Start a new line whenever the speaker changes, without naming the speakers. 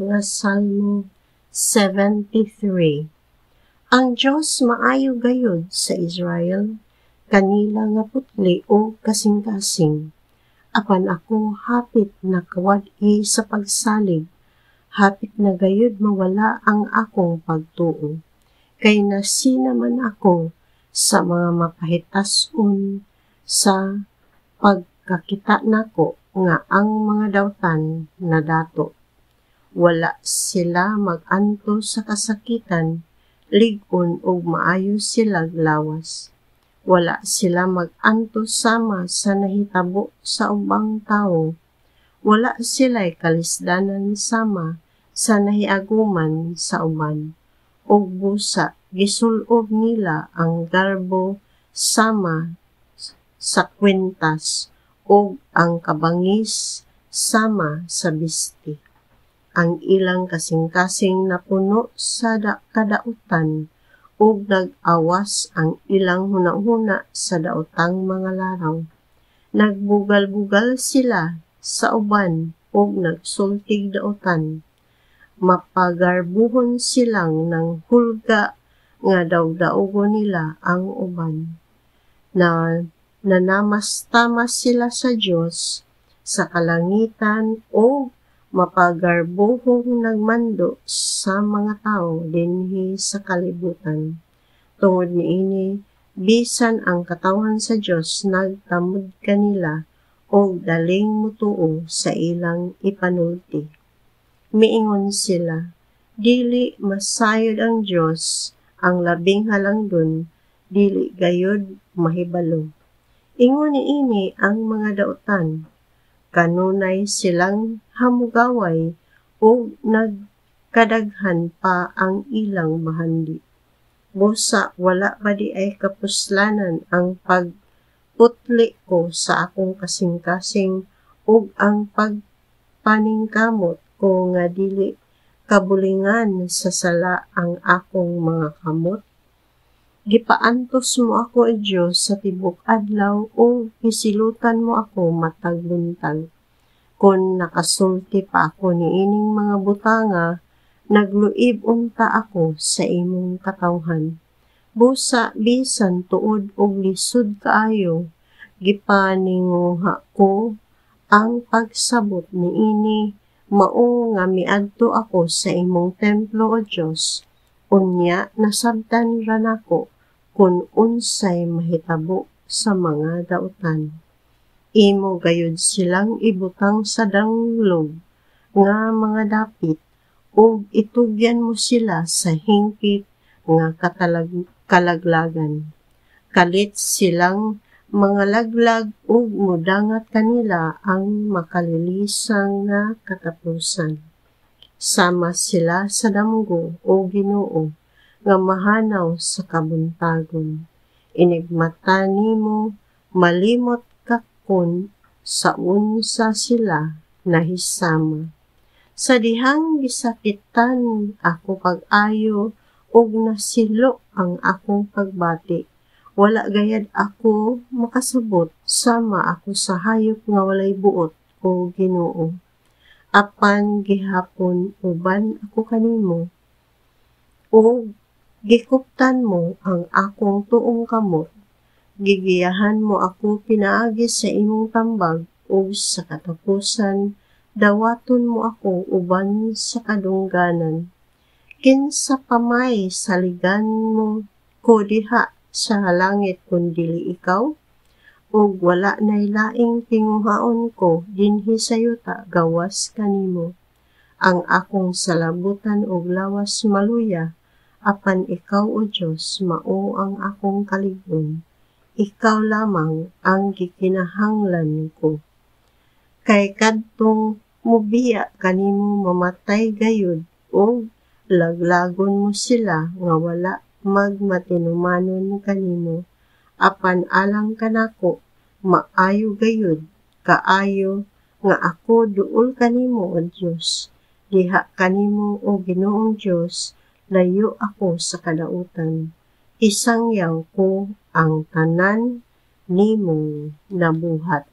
nga Salmo 73. Ang Diyos maayo gayud sa Israel, kanila nga putli o kasing-kasing. Apan ako hapit na kawad-i sa pagsalig, hapit na gayud mawala ang akong pagtuo. Kay nasinaman ako sa mga mapahitason sa pagkakita nako nga ang mga dawtan na dato. Wala sila mag-anto sa kasakitan, lig-on ug maayo sila lawas. Wala sila mag-anto sama sa nahitabo sa ubang tawo. Wala sila'y kalisdanan sama sa nahiaguman sa uban. Og busa, gisulob nila ang garbo sama sa kwintas, og ang kabangis sama sa bisti. Ang ilang kasing-kasing napuno sa kadautan, ug nag-awas ang ilang hunahuna sa daotang mga laraw. Nagbugal-bugal sila sa uban, ug nagsultig daotan. Mapagarbuhon silang ng hulga nga daog-daogon nila ang uban. Nanamastamas sila sa Diyos sa kalangitan o mapagarbuhong nagmando sa mga tao dinhi sa kalibutan. Tungod niini, bisan ang katawan sa Diyos nagtamod kanila o daling mutuo sa ilang ipanulti. Miingon sila, dili masayod ang Diyos, ang labing halangdon, dili gayud mahibalo. Ingon niini ang mga daotan, kanunay silang hamugaway o nagkadaghan pa ang ilang bahandi. Busa wala ba di ay kapuslanan ang pagputli ko sa akong kasing-kasing ug ang pagpaningkamot ko nga dili kabulingan sa sala ang akong mga kamot? Gipaantos mo ako, o Diyos, sa tibok adlaw o hisilutan mo ako matag buntag. Kung nakasulti pa ako niining mga butanga, nagluib unta ako sa imong katawhan. Busa bisan tuod og lisod kaayo, gipaninguha ko ang pagsabot niini, mao nga miadto ako sa imong templo, o Diyos. Unya nasabtan ra nako kung unsay mahitabo sa mga daotan. Imo gayud silang ibutang sa danglog nga mga dapit, ug itugyan mo sila sa hingpit nga kalaglagan. Kalit silang mga laglag ug mudangat kanila ang makalilisang nga katapusan. Sama sila sa damgo o Ginoo nga mahanaw sa kabuntagon. Inigmata nimo, malimot ka kun sa unsa sila nahisama. Sa dihang gisakitan ako pag-ayo, ug nasilo ang akong pagbati. Wala gayad ako makasabot, sama ako sa hayop nga walay buot, o Ginoo. Apan gihapon uban ako kanimo, o gikuptan mo ang akong tuong kamot. Gigiyahan mo ako pinaagi sa imong tambag, o sa katapusan, dawaton mo ako uban sa kadungganan. Kinsa pamay saligan mo ko diha sa langit kun dili ikaw? Ug wala nay laing tinguhaon ko dinhi sa yuta gawas kanimo. Ang akong salabutan og lawas maluya, apan ikaw, o Diyos, mao ang akong kalig-on. Ikaw lamang ang gikinahanglan ko. Kay kadtong mubiya kanimo mamatay gayud, o laglagon mo sila nga wala magmatinumanon kanimo. Apan alang kanako, maayo gayud, kaayo nga ako duol kanimo, o Diyos. Diha kanimo, o Ginoong Diyos, layo ako sa kadautan. Isangyaw ko ang tanan nimong nabuhat.